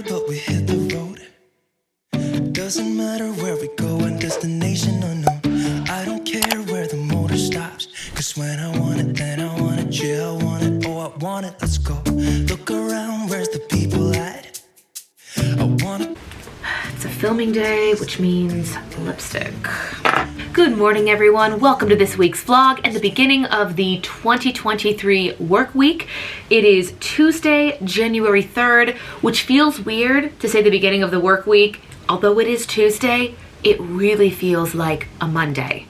but we hit the road. Doesn't matter where we go and destination unknown. I don't care where the motor stops, cause when I want it, then I want it. Yeah, I want it, oh I want it, let's go. Look around, where's the people at? I want it. It's a filming day, which means lipstick. Good morning, everyone. Welcome to this week's vlog and the beginning of the 2023 work week. It is Tuesday, January 3rd, which feels weird to say the beginning of the work week. Although it is Tuesday, it really feels like a Monday.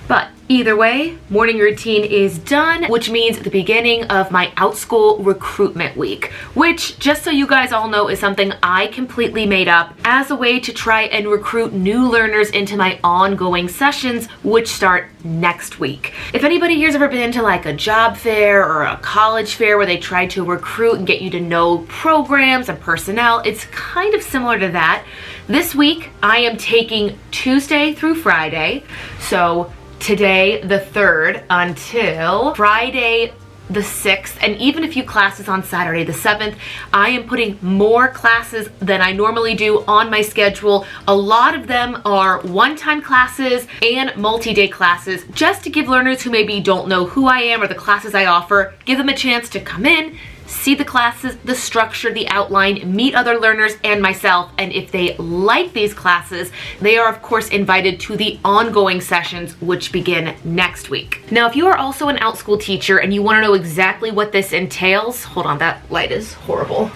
But either way, morning routine is done, which means the beginning of my Outschool Recruitment Week, which, just so you guys all know, is something I completely made up as a way to try and recruit new learners into my ongoing sessions, which start next week. If anybody here's ever been to like a job fair or a college fair where they try to recruit and get you to know programs and personnel, it's kind of similar to that. This week, I am taking Tuesday through Friday, so today the 3rd until Friday the 6th, and even a few classes on Saturday the 7th. I am putting more classes than I normally do on my schedule. A lot of them are one-time classes and multi-day classes, just to give learners who maybe don't know who I am or the classes I offer, give them a chance to come in, see the classes, the structure, the outline, meet other learners and myself, and if they like these classes, they are of course invited to the ongoing sessions which begin next week. Now, if you are also an Outschool teacher and you want to know exactly what this entails, hold on, that light is horrible.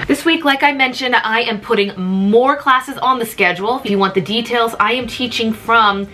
This week, like I mentioned, I am putting more classes on the schedule. If you want the details, I am teaching from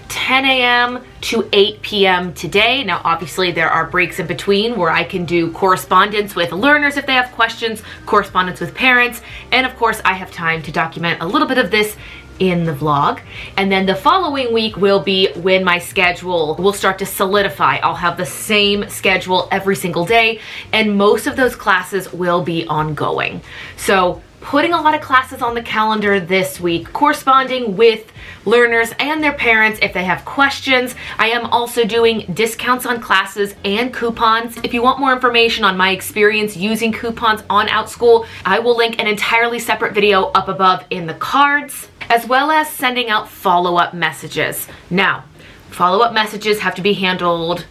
10 a.m. to 8 p.m. today. Now, obviously, there are breaks in between where I can do correspondence with learners if they have questions, correspondence with parents, and of course, I have time to document a little bit of this in the vlog. And then the following week will be when my schedule will start to solidify. I'll have the same schedule every single day, and most of those classes will be ongoing. So, putting a lot of classes on the calendar this week, corresponding with learners and their parents if they have questions. I am also doing discounts on classes and coupons. If you want more information on my experience using coupons on Outschool, I will link an entirely separate video up above in the cards, as well as sending out follow-up messages. Now, follow-up messages have to be handled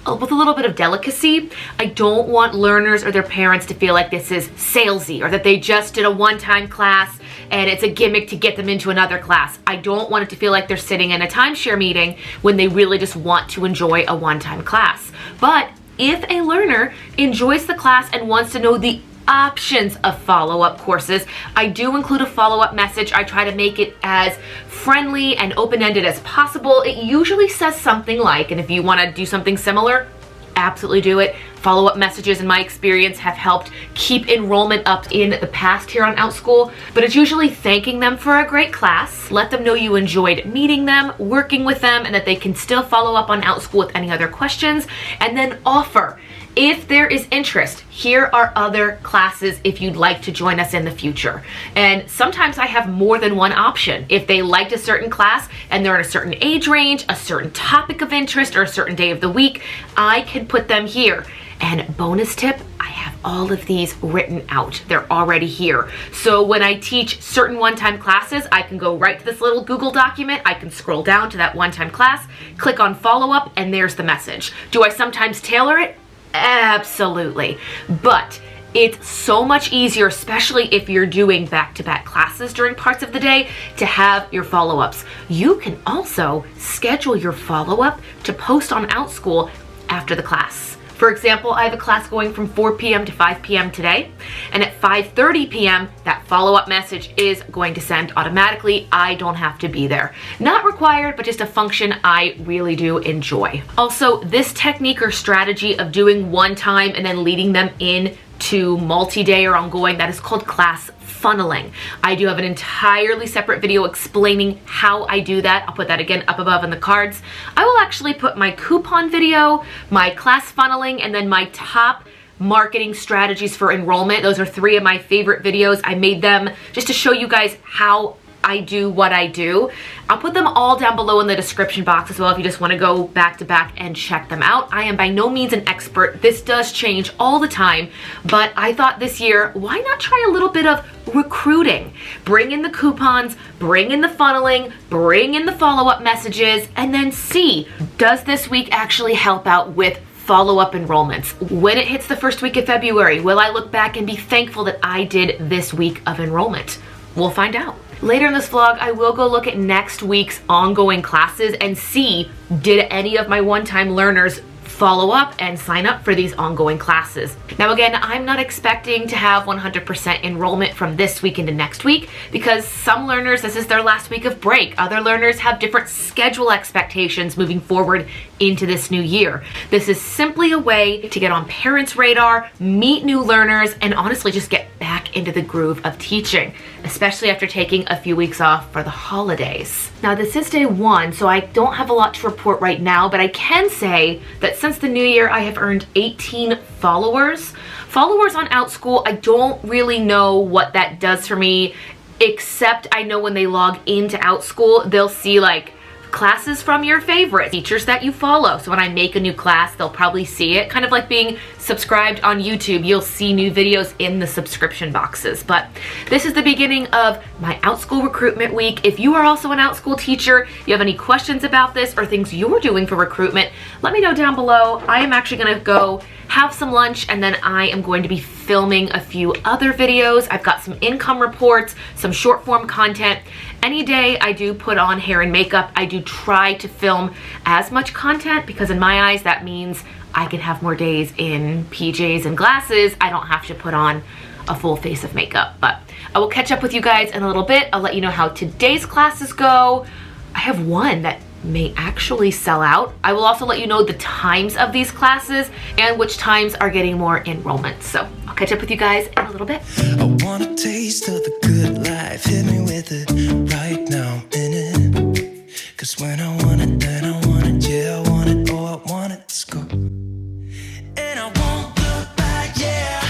with a little bit of delicacy. I don't want learners or their parents to feel like this is salesy or that they just did a one-time class and it's a gimmick to get them into another class. I don't want it to feel like they're sitting in a timeshare meeting when they really just want to enjoy a one-time class. But if a learner enjoys the class and wants to know the options of follow-up courses, I do include a follow-up message. I try to make it as friendly and open-ended as possible. It usually says something like, and if you want to do something similar, absolutely do it. Follow-up messages, in my experience, have helped keep enrollment up in the past here on Outschool, but it's usually thanking them for a great class, let them know you enjoyed meeting them, working with them, and that they can still follow up on Outschool with any other questions, and then offer, if there is interest, here are other classes if you'd like to join us in the future. And sometimes I have more than one option. If they liked a certain class and they're in a certain age range, a certain topic of interest, or a certain day of the week, I can put them here. And bonus tip, I have all of these written out. They're already here. So when I teach certain one-time classes, I can go right to this little Google document. I can scroll down to that one-time class, click on follow-up, and there's the message. Do I sometimes tailor it? Absolutely. But it's so much easier, especially if you're doing back-to-back classes during parts of the day, to have your follow-ups. You can also schedule your follow-up to post on Outschool after the class. For example, I have a class going from 4 p.m. to 5 p.m. today, and at 5:30 p.m. that follow-up message is going to send automatically. I don't have to be there. Not required, but just a function I really do enjoy. Also, this technique or strategy of doing one time and then leading them in to multi-day or ongoing, that is called class funneling. I do have an entirely separate video explaining how I do that. I'll put that again up above in the cards. I will actually put my coupon video, my class funneling, and then my top marketing strategies for enrollment. Those are 3 of my favorite videos. I made them just to show you guys how I do what I do. I'll put them all down below in the description box as well if you just want to go back to back and check them out. I am by no means an expert. This does change all the time, but I thought this year, why not try a little bit of recruiting? Bring in the coupons, bring in the funneling, bring in the follow-up messages, and then see, does this week actually help out with follow-up enrollments? When it hits the first week of February, will I look back and be thankful that I did this week of enrollment? We'll find out. Later in this vlog, I will go look at next week's ongoing classes and see, did any of my one-time learners follow up and sign up for these ongoing classes. Now again, I'm not expecting to have 100% enrollment from this week into next week because some learners, this is their last week of break. Other learners have different schedule expectations moving forward into this new year. This is simply a way to get on parents' radar, meet new learners, and honestly just get back into the groove of teaching, especially after taking a few weeks off for the holidays. Now this is day 1, so I don't have a lot to report right now, but I can say that since the new year, I have earned 18 followers. Followers on Outschool, I don't really know what that does for me, except I know when they log into Outschool, they'll see like classes from your favorite teachers that you follow. So when I make a new class, they'll probably see it. Kind of like being subscribed on YouTube, you'll see new videos in the subscription boxes. But this is the beginning of my Outschool Recruitment Week. If you are also an Outschool teacher, you have any questions about this or things you're doing for recruitment, let me know down below. I am actually gonna go have some lunch and then I am going to be filming a few other videos. I've got some income reports, some short form content. Any day I do put on hair and makeup, I do try to film as much content because in my eyes that means I can have more days in PJs and glasses. I don't have to put on a full face of makeup, but I will catch up with you guys in a little bit. I'll let you know how today's classes go. I have one that may actually sell out. I will also let you know the times of these classes and which times are getting more enrollment. So I'll catch up with you guys in a little bit. I want a taste of the good life. Hit me with it right now, in it. Cause when I want it, then I want it. Yeah, I want it, oh, I want it. Let's go. And I won't look back, yeah.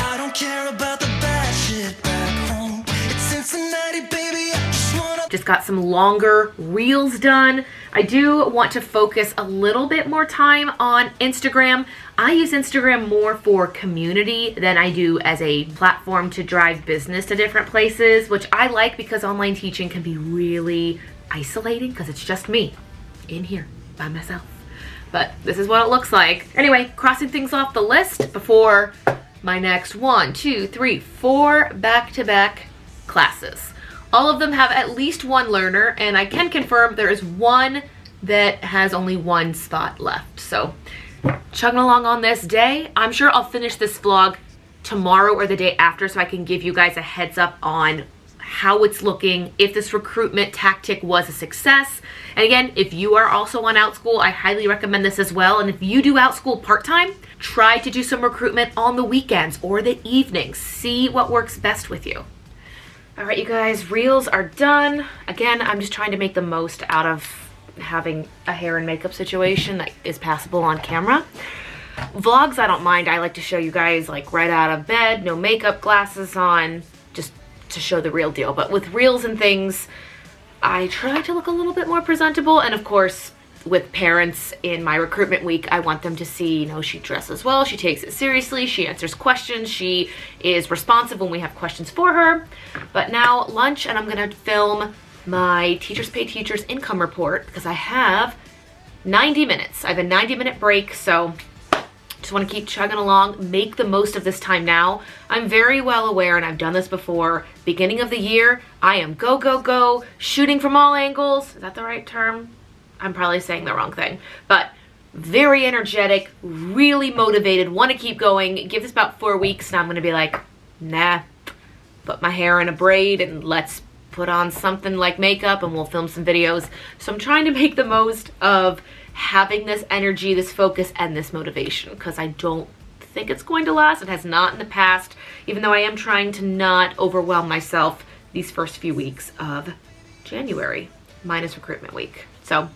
I don't care about the bad shit back home. It's Cincinnati, baby. I just wanna. Just got some longer reels done. I do want to focus a little bit more time on Instagram. I use Instagram more for community than I do as a platform to drive business to different places, which I like because online teaching can be really isolating because it's just me in here by myself. But this is what it looks like. Anyway, crossing things off the list before my next 1, 2, 3, 4 back-to-back classes. All of them have at least one learner, and I can confirm there is one that has only one spot left. So chugging along on this day. I'm sure I'll finish this vlog tomorrow or the day after so I can give you guys a heads up on how it's looking, if this recruitment tactic was a success. And again, if you are also on Outschool, I highly recommend this as well. And if you do Outschool part-time, try to do some recruitment on the weekends or the evenings. See what works best with you. All right, you guys, reels are done. Again, I'm just trying to make the most out of having a hair and makeup situation that is passable on camera. Vlogs, I don't mind. I like to show you guys like right out of bed, no makeup, glasses on, just to show the real deal. But with reels and things, I try to look a little bit more presentable. And of course, with parents in my recruitment week, I want them to see, you know, she dresses well, she takes it seriously, she answers questions, she is responsive when we have questions for her. But now lunch, and I'm gonna film my Teachers Pay Teachers income report because I have 90 minutes. I have a 90-minute break, so just want to keep chugging along, make the most of this time now. I'm very well aware, and I've done this before, beginning of the year, I am go, go, go, shooting from all angles. Is that the right term? I'm probably saying the wrong thing, but very energetic, really motivated, want to keep going. Give this about 4 weeks and I'm going to be like, nah, put my hair in a braid and let's put on something like makeup and we'll film some videos. So I'm trying to make the most of having this energy, this focus, and this motivation because I don't think it's going to last. It has not in the past, even though I am trying to not overwhelm myself these first few weeks of January, minus recruitment week. So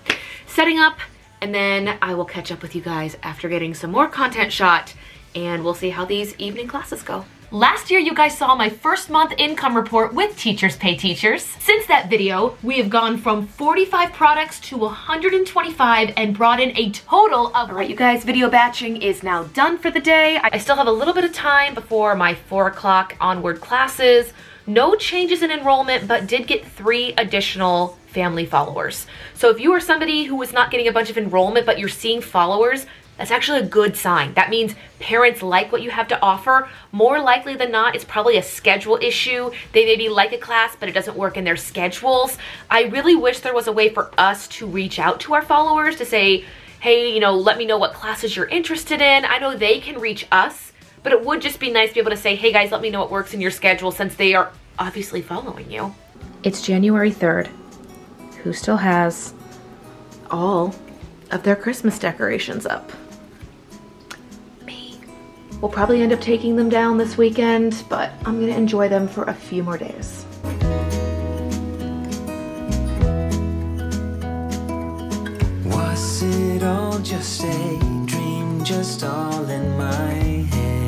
setting up, and then I will catch up with you guys after getting some more content shot, and we'll see how these evening classes go. Last year, you guys saw my first month income report with Teachers Pay Teachers. Since that video, we have gone from 45 products to 125 and brought in a total of, all right, you guys, video batching is now done for the day. I still have a little bit of time before my 4 o'clock onward classes. No changes in enrollment, but did get 3 additional family followers. So if you are somebody who is not getting a bunch of enrollment, but you're seeing followers, that's actually a good sign. That means parents like what you have to offer. More likely than not, it's probably a schedule issue. They maybe like a class, but it doesn't work in their schedules. I really wish there was a way for us to reach out to our followers to say, hey, let me know what classes you're interested in. I know they can reach us, but it would just be nice to be able to say, hey guys, let me know what works in your schedule since they are obviously following you. It's January 3rd. Who still has all of their Christmas decorations up? Me. We'll probably end up taking them down this weekend, but I'm gonna enjoy them for a few more days. Was it all just a dream, just all in my head?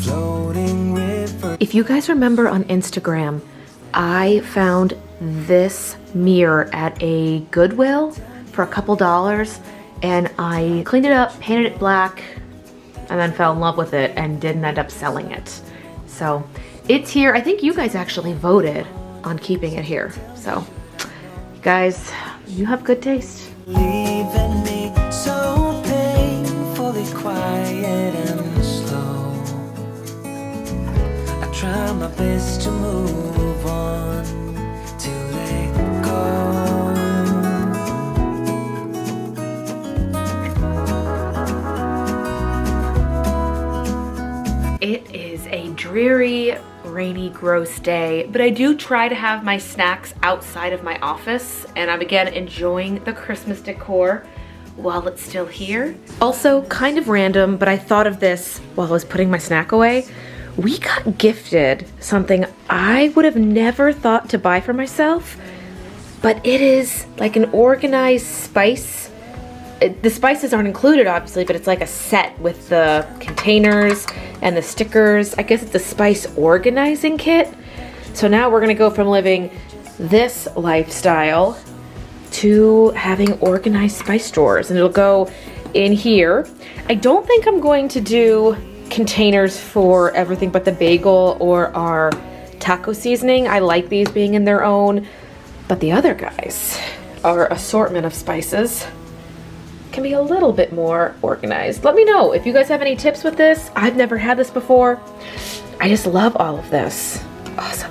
Floating river. If you guys remember on Instagram, I found this mirror at a Goodwill for a couple dollars, and I cleaned it up, painted it black, and then fell in love with it and didn't end up selling it. So it's here. I think you guys actually voted on keeping it here. So guys, you have good taste. Leaving me so painfully quiet and slow. I try my best to move on, to let go. It is a dreary, rainy, gross day, but I do try to have my snacks outside of my office, and I'm again enjoying the Christmas decor while it's still here. Also, kind of random, but I thought of this while I was putting my snack away. We got gifted something I would have never thought to buy for myself, but it is like an organized spice. The spices aren't included, obviously, but it's like a set with the containers and the stickers. I guess it's a spice organizing kit. So now we're gonna go from living this lifestyle to having organized spice drawers, and it'll go in here. I don't think I'm going to do containers for everything but the bagel or our taco seasoning. I like these being in their own, but the other guys, our assortment of spices, can be a little bit more organized. Let me know if you guys have any tips with this. I've never had this before. I just love all of this. Awesome.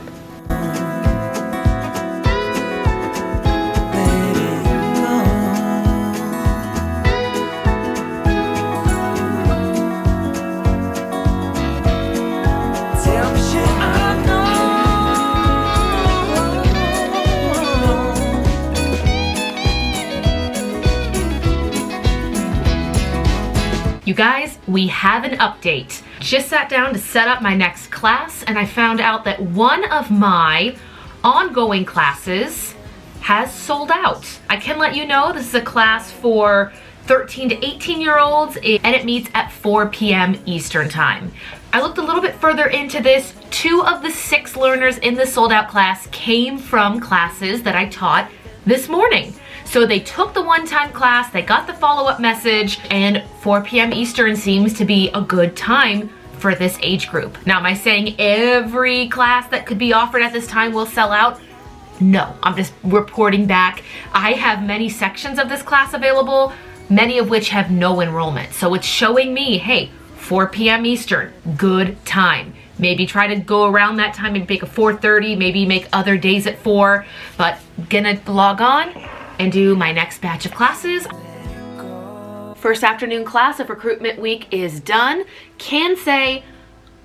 You guys, we have an update. Just sat down to set up my next class, and I found out that one of my ongoing classes has sold out. I can let you know this is a class for 13 to 18-year-olds, and it meets at 4 p.m. Eastern time. I looked a little bit further into this. 2 of the 6 learners in the sold out class came from classes that I taught this morning. So they took the one-time class, they got the follow-up message, and 4 p.m. Eastern seems to be a good time for this age group. Now, am I saying every class that could be offered at this time will sell out? No, I'm just reporting back. I have many sections of this class available, many of which have no enrollment. So it's showing me, hey, 4 p.m. Eastern, good time. Maybe try to go around that time and make a 4:30, maybe make other days at 4, but gonna log on and do my next batch of classes. First afternoon class of Recruitment Week is done. Can say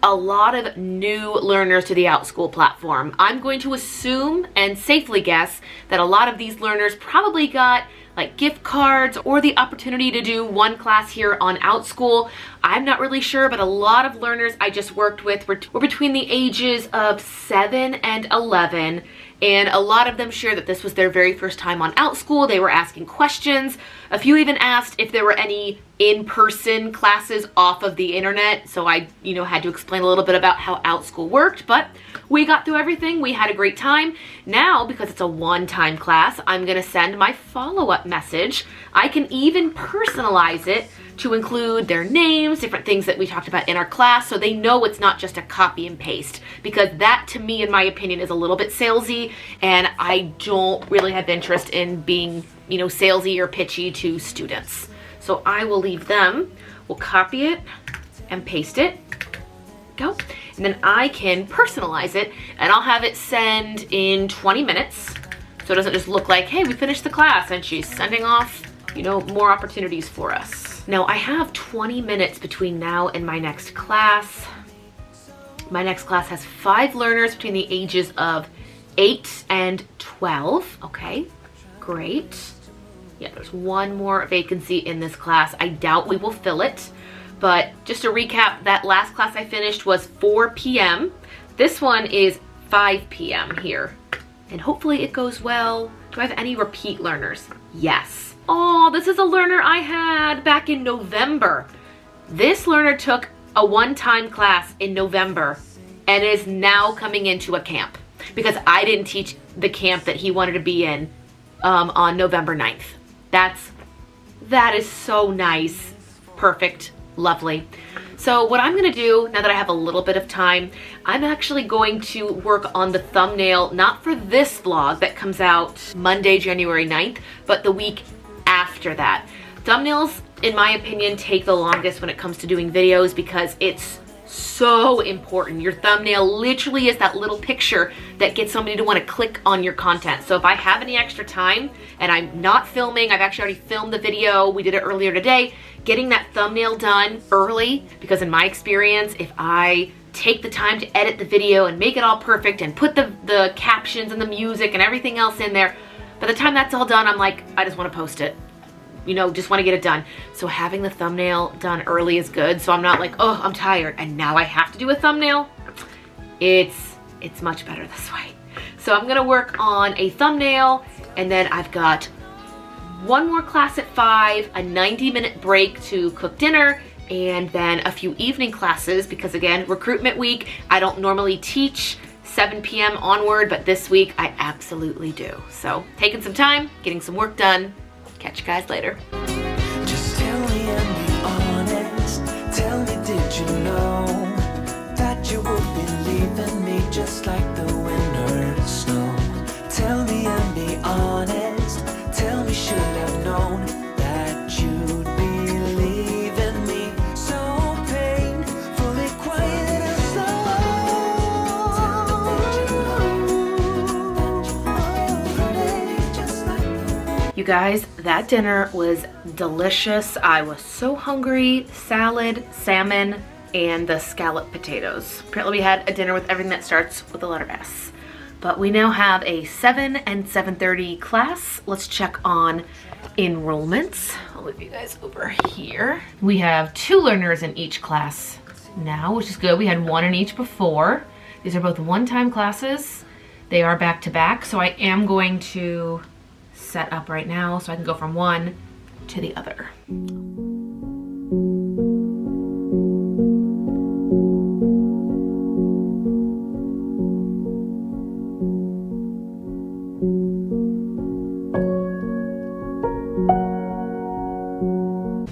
a lot of new learners to the Outschool platform. I'm going to assume and safely guess that a lot of these learners probably got like gift cards or the opportunity to do one class here on Outschool. I'm not really sure, but a lot of learners I just worked with were between the ages of 7 and 11. and a lot of them shared that this was their very first time on Outschool. They were asking questions. A few even asked if there were any in-person classes off of the internet. So I, had to explain a little bit about how Outschool worked, but we got through everything. We had a great time. Now, because it's a one-time class, I'm gonna send my follow-up message. I can even personalize it to include their names, different things that we talked about in our class, so they know it's not just a copy and paste, because that, to me, in my opinion, is a little bit salesy, and I don't really have interest in being, salesy or pitchy to students. So I will leave them, we'll copy it and paste it, go, and then I can personalize it, and I'll have it send in 20 minutes, so it doesn't just look like, hey, we finished the class, and she's sending off, more opportunities for us. Now, I have 20 minutes between now and my next class. My next class has 5 learners between the ages of 8 and 12. Okay, great. Yeah, there's one more vacancy in this class. I doubt we will fill it, but just to recap, that last class I finished was 4 p.m. This one is 5 p.m. here, and hopefully it goes well. Do I have any repeat learners? Yes. Oh, this is a learner I had back in November. This learner took a one-time class in November and is now coming into a camp because I didn't teach the camp that he wanted to be in on November 9th. That is so nice. Perfect. Lovely. So what I'm gonna do, now that I have a little bit of time, I'm actually going to work on the thumbnail, not for this vlog that comes out Monday, January 9th, but the week after that. Thumbnails, in my opinion, take the longest when it comes to doing videos because it's so important. Your thumbnail literally is that little picture that gets somebody to want to click on your content. So if I have any extra time and I'm not filming, I've actually already filmed the video, we did it earlier today, getting that thumbnail done early, because in my experience, if I take the time to edit the video and make it all perfect and put the captions and the music and everything else in there, by the time that's all done, I'm like, I just want to post it. Just want to get it done. So having the thumbnail done early is good. So I'm not like, oh, I'm tired and now I have to do a thumbnail. It's much better this way. So I'm gonna work on a thumbnail, and then I've got one more class at 5, a 90-minute break to cook dinner, and then a few evening classes because, again, recruitment week, I don't normally teach 7 p.m. onward, but this week I absolutely do. So taking some time, getting some work done. Catch you guys later. Just tell me and be honest. Tell me, did you know that you would be leaving me just like the winter snow? Tell me and be honest. Tell me, should have known that you'd be leaving me so painfully quiet and slow. You guys, that dinner was delicious. I was so hungry. Salad, salmon, and the scalloped potatoes. Apparently we had a dinner with everything that starts with the letter S. But we now have a 7 and 7:30 class. Let's check on enrollments. I'll move you guys over here. We have 2 learners in each class now, which is good. We had 1 in each before. These are both one-time classes. They are back-to-back, so I am going to set up right now so I can go from one to the other.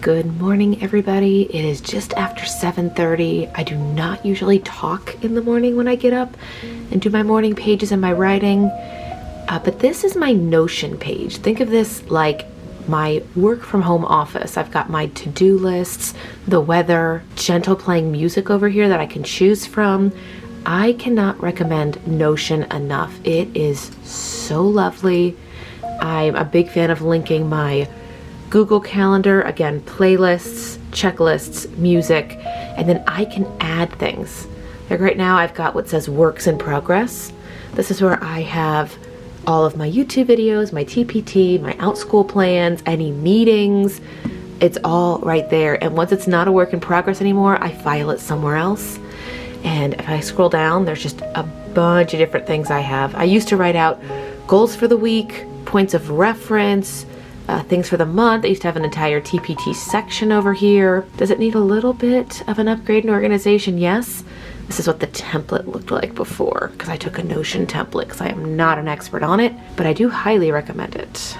Good morning, everybody. It is just after 7:30. I do not usually talk in the morning when I get up and do my morning pages and my writing. But this is my Notion page. Think of this like my work from home office. I've got my to-do lists, the weather, gentle playing music over here that I can choose from. I cannot recommend Notion enough. It is so lovely. I'm a big fan of linking my Google Calendar, again, playlists, checklists, music, and then I can add things. Like right now I've got what says works in progress. This is where I have all of my YouTube videos, my TPT, my Outschool plans, any meetings. It's all right there. And once it's not a work in progress anymore, I file it somewhere else. And if I scroll down, there's just a bunch of different things I have. I used to write out goals for the week, points of reference, things for the month. I used to have an entire TPT section over here. Does it need a little bit of an upgrade and organization? Yes. This is what the template looked like before, because I took a Notion template because I am not an expert on it, but I do highly recommend it.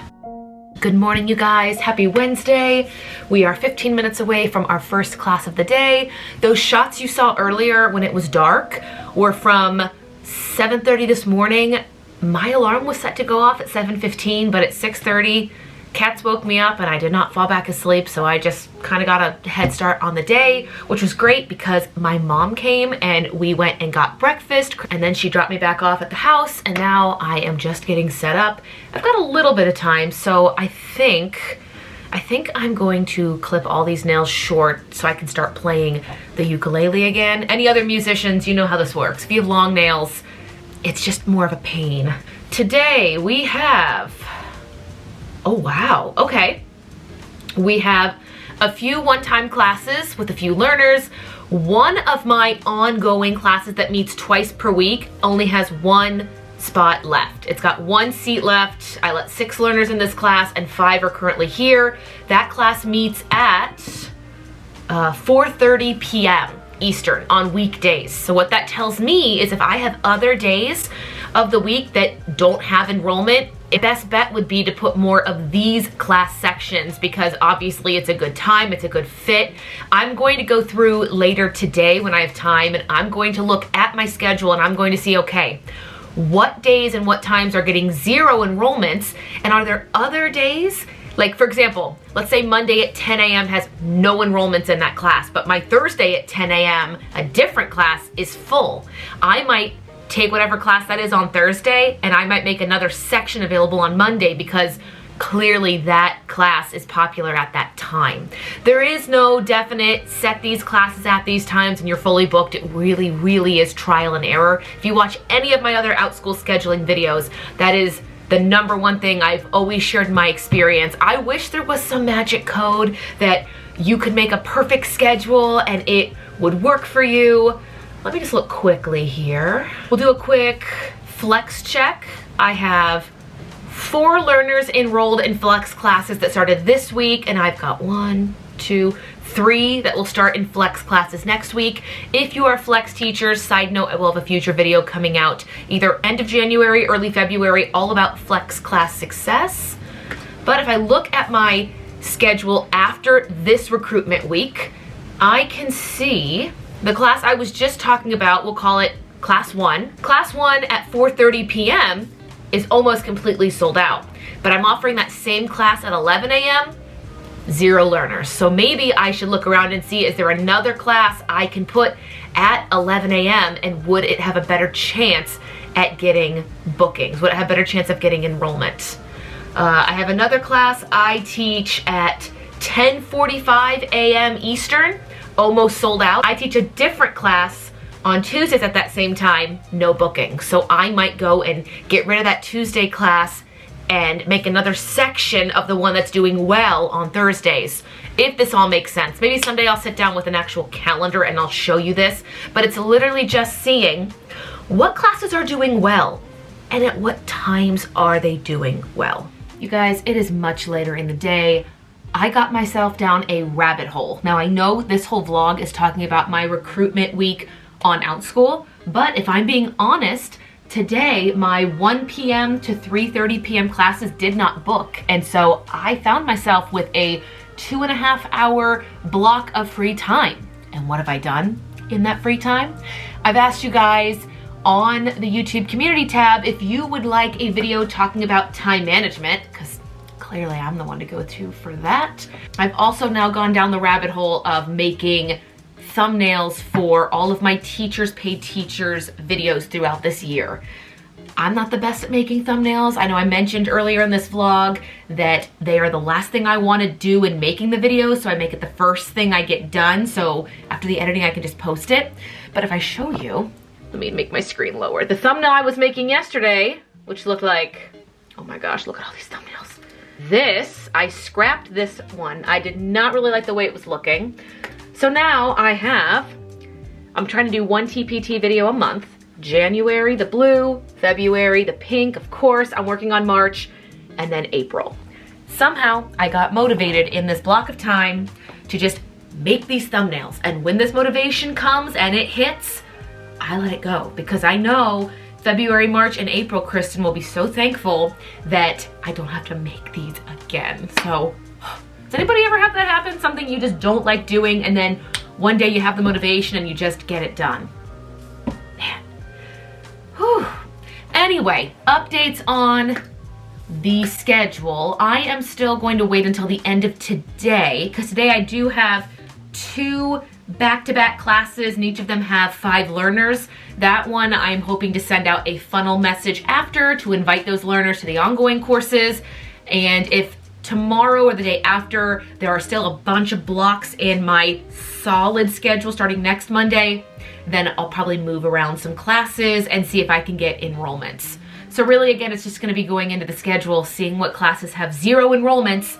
Good morning, you guys. Happy Wednesday. We are 15 minutes away from our first class of the day. Those shots you saw earlier when it was dark were from 7:30 this morning. My alarm was set to go off at 7:15, but at 6:30, cats woke me up and I did not fall back asleep, so I just kind of got a head start on the day, which was great because my mom came and we went and got breakfast, and then she dropped me back off at the house, and now I am just getting set up. I've got a little bit of time, so I think I'm going to clip all these nails short so I can start playing the ukulele again. Any other musicians, you know how this works. If you have long nails, it's just more of a pain. Today we have, oh wow, okay. We have a few one-time classes with a few learners. One of my ongoing classes that meets twice per week only has one spot left. It's got one seat left. I let 6 learners in this class and 5 are currently here. That class meets at 4:30 p.m. Eastern on weekdays. So what that tells me is if I have other days of the week that don't have enrollment, the best bet would be to put more of these class sections because obviously it's a good time, it's a good fit. I'm going to go through later today when I have time, and I'm going to look at my schedule and I'm going to see, okay, what days and what times are getting 0 enrollments, and are there other days? Like, for example, let's say Monday at 10 a.m. has no enrollments in that class, but my Thursday at 10 a.m., a different class, is full. I might take whatever class that is on Thursday and I might make another section available on Monday because clearly that class is popular at that time. There is no definite set these classes at these times and you're fully booked. It really, really is trial and error. If you watch any of my other Outschool scheduling videos, that is the number one thing I've always shared in my experience. I wish there was some magic code that you could make a perfect schedule and it would work for you. Let me just look quickly here. We'll do a quick flex check. I have 4 learners enrolled in flex classes that started this week, and I've got 1, 2, 3 that will start in flex classes next week. If you are flex teachers, side note, I will have a future video coming out either end of January, early February, all about flex class success. But if I look at my schedule after this recruitment week, I can see the class I was just talking about, we'll call it class 1. Class 1 at 4:30 p.m. is almost completely sold out. But I'm offering that same class at 11 a.m., 0 learners. So maybe I should look around and see, is there another class I can put at 11 a.m. and would it have a better chance at getting bookings? Would it have a better chance of getting enrollment? I have another class I teach at 10:45 a.m. Eastern, almost sold out. I teach a different class on Tuesdays at that same time, no booking. So I might go and get rid of that Tuesday class and make another section of the one that's doing well on Thursdays. If this all makes sense. Maybe someday I'll sit down with an actual calendar and I'll show you this, but it's literally just seeing what classes are doing well and at what times are they doing well. You guys, it is much later in the day. I got myself down a rabbit hole. Now I know this whole vlog is talking about my recruitment week on Outschool, but if I'm being honest, today my 1 p.m. to 3:30 p.m. classes did not book. And so I found myself with a 2.5 hour block of free time. And what have I done in that free time? I've asked you guys on the YouTube community tab if you would like a video talking about time management, because clearly I'm the one to go to for that. I've also now gone down the rabbit hole of making thumbnails for all of my teachers, paid teachers videos throughout this year. I'm not the best at making thumbnails. I know I mentioned earlier in this vlog that they are the last thing I want to do in making the videos, so I make it the first thing I get done, so after the editing I can just post it. But if I show you, let me make my screen lower. The thumbnail I was making yesterday, which looked like, oh my gosh, look at all these thumbnails. This, I scrapped this one. I did not really like the way it was looking. So now I'm trying to do 1 TPT video a month. January, the blue, February, the pink, of course, I'm working on March, and then April. Somehow, I got motivated in this block of time to just make these thumbnails. And when this motivation comes and it hits, I let it go because I know February, March, and April, Kristen will be so thankful that I don't have to make these again. So, does anybody ever have that happen? Something you just don't like doing and then one day you have the motivation and you just get it done. Man. Whew. Anyway, updates on the schedule. I am still going to wait until the end of today because today I do have 2 back-to-back classes and each of them have 5 learners. That one I'm hoping to send out a funnel message after to invite those learners to the ongoing courses. And if tomorrow or the day after there are still a bunch of blocks in my solid schedule starting next Monday, then I'll probably move around some classes and see if I can get enrollments. So really, again, it's just gonna be going into the schedule, seeing what classes have 0 enrollments,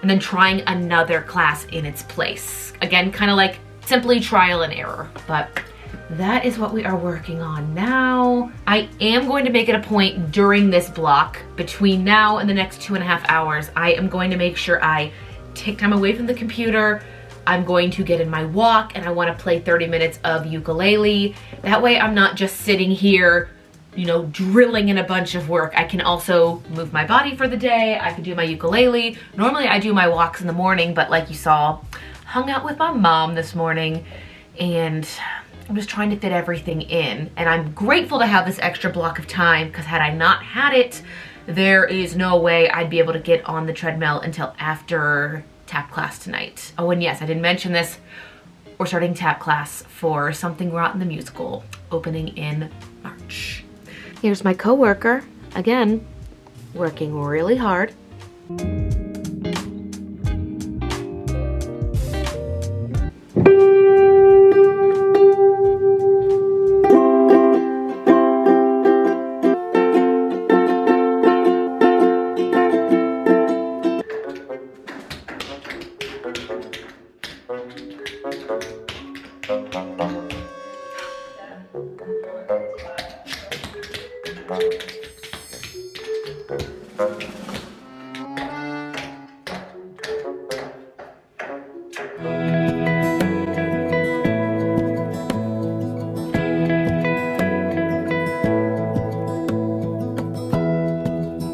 and then trying another class in its place. Again, kind of like simply trial and error, but that is what we are working on now. I am going to make it a point during this block, between now and the next 2.5 hours, I am going to make sure I take time away from the computer. I'm going to get in my walk and I wanna play 30 minutes of ukulele. That way I'm not just sitting here, you know, drilling in a bunch of work. I can also move my body for the day. I can do my ukulele. Normally I do my walks in the morning, but like you saw, hung out with my mom this morning and I'm just trying to fit everything in. And I'm grateful to have this extra block of time because had I not had it, there is no way I'd be able to get on the treadmill until after tap class tonight. Oh, and yes, I didn't mention this. We're starting tap class for Something Rotten the Musical, opening in March. Here's my coworker, again, working really hard.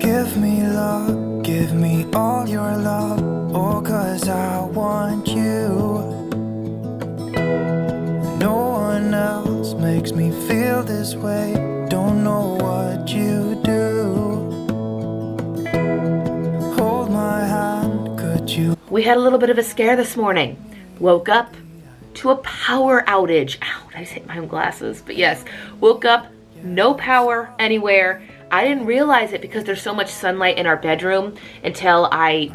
Give me love, give me all your love, oh, 'cause I want you. No one else makes me feel this way, don't know what you do. Hold my hand, could you? We had a little bit of a scare this morning. Woke up to a power outage. Ow, I just hit my own glasses, but yes, woke up, no power anywhere. I didn't realize it because there's so much sunlight in our bedroom until I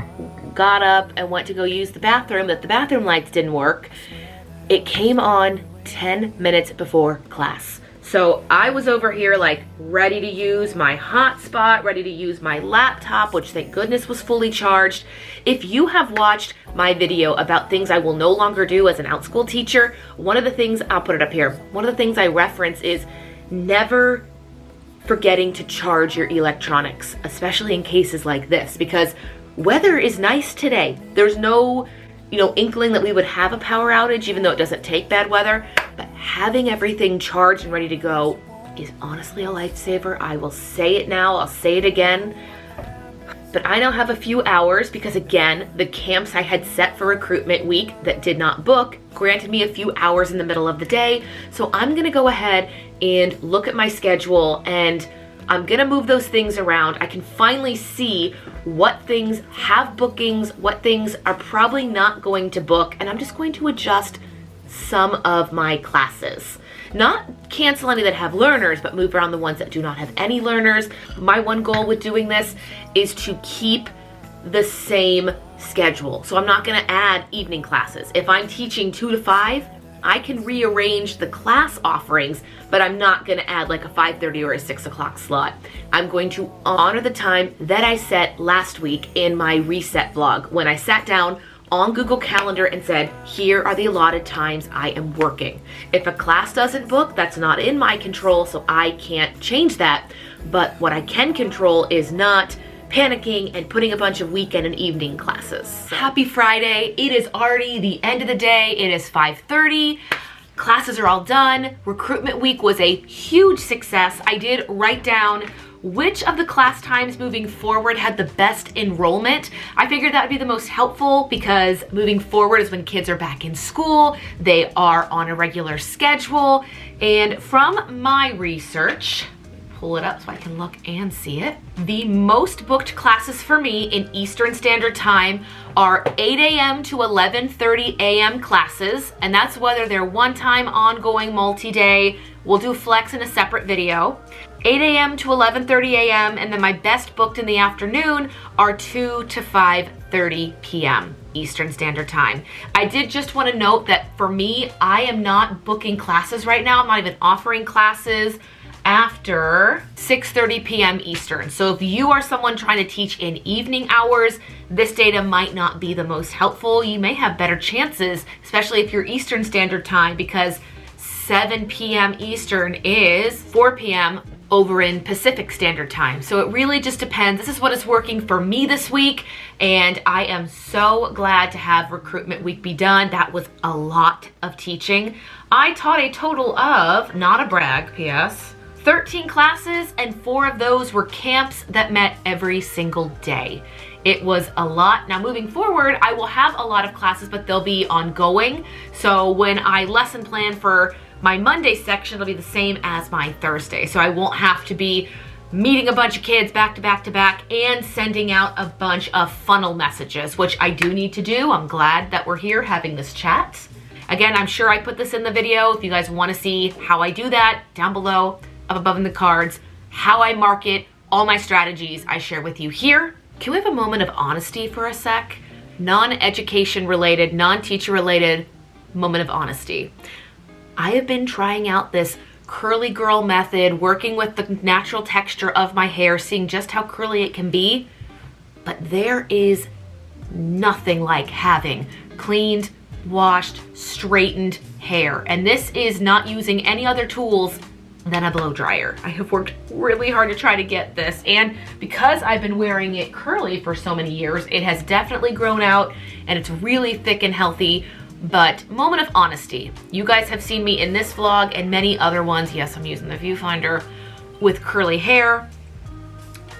got up and went to go use the bathroom that the bathroom lights didn't work. It came on 10 minutes before class. So I was over here like ready to use my hotspot, ready to use my laptop, which thank goodness was fully charged. If you have watched my video about things I will no longer do as an Outschool teacher, one of the things, I'll put it up here, one of the things I reference is never forgetting to charge your electronics, especially in cases like this, because weather is nice today. There's no, inkling that we would have a power outage, even though it doesn't take bad weather, but having everything charged and ready to go is honestly a lifesaver. I will say it now, I'll say it again, but I now have a few hours because again, the camps I had set for recruitment week that did not book granted me a few hours in the middle of the day. So I'm gonna go ahead and look at my schedule and I'm gonna move those things around. I can finally see what things have bookings, what things are probably not going to book, and I'm just going to adjust some of my classes. Not cancel any that have learners, but move around the ones that do not have any learners. My one goal with doing this is to keep the same schedule. So I'm not gonna add evening classes. If I'm teaching 2 to 5, I can rearrange the class offerings, but I'm not gonna add like a 5:30 or a 6 o'clock slot. I'm going to honor the time that I set last week in my reset vlog when I sat down on Google Calendar and said, here are the allotted times I am working. If a class doesn't book, that's not in my control, so I can't change that. But what I can control is not panicking and putting a bunch of weekend and evening classes. So, happy Friday. It is already the end of the day. It is 5:30. Classes are all done. Recruitment week was a huge success. I did write down which of the class times moving forward had the best enrollment. I figured that would be the most helpful because moving forward is when kids are back in school, they are on a regular schedule. And from my research, pull it up so I can look and see it. The most booked classes for me in Eastern Standard Time are 8 a.m. to 11:30 a.m. classes, and that's whether they're one-time, ongoing, multi-day. We'll do flex in a separate video. 8 a.m. to 11:30 a.m. and then my best booked in the afternoon are 2 to 5:30 p.m. Eastern Standard Time. I did just want to note that for me, I am not booking classes right now. I'm not even offering classes after 6:30 p.m. Eastern. So if you are someone trying to teach in evening hours, this data might not be the most helpful. You may have better chances, especially if you're Eastern Standard Time, because 7 p.m. Eastern is 4 p.m. over in Pacific Standard Time. So it really just depends. This is what is working for me this week, and I am so glad to have recruitment week be done. That was a lot of teaching. I taught a total of, not a brag, P.S., 13 classes, and 4 of those were camps that met every single day. It was a lot. Now moving forward, I will have a lot of classes, but they'll be ongoing. So when I lesson plan for my Monday section, it'll be the same as my Thursday. So I won't have to be meeting a bunch of kids back to back to back and sending out a bunch of funnel messages, which I do need to do. I'm glad that we're here having this chat. Again, I'm sure I put this in the video. If you guys want to see how I do that, down below, up above in the cards, how I market, all my strategies I share with you here. Can we have a moment of honesty for a sec? Non-education related, non-teacher related moment of honesty. I have been trying out this curly girl method, working with the natural texture of my hair, seeing just how curly it can be, but there is nothing like having cleaned, washed, straightened hair. And this is not using any other tools than a blow dryer. I have worked really hard to try to get this, and because I've been wearing it curly for so many years, it has definitely grown out and it's really thick and healthy. But moment of honesty, you guys have seen me in this vlog and many other ones, yes, I'm using the viewfinder, with curly hair.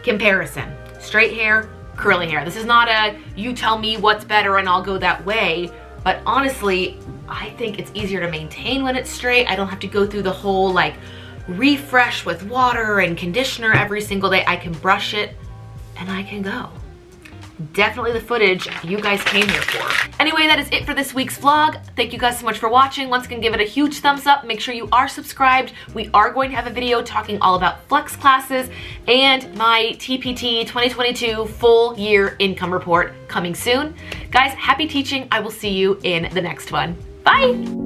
Comparison, straight hair, curly hair. This is not a you tell me what's better and I'll go that way, but honestly, I think it's easier to maintain when it's straight. I don't have to go through the whole like refresh with water and conditioner every single day. I can brush it and I can go. Definitely the footage you guys came here for. Anyway, that is it for this week's vlog. Thank you guys so much for watching. Once again, give it a huge thumbs up. Make sure you are subscribed. We are going to have a video talking all about flex classes and my TPT 2022 full year income report coming soon. Guys, happy teaching. I will see you in the next one. Bye.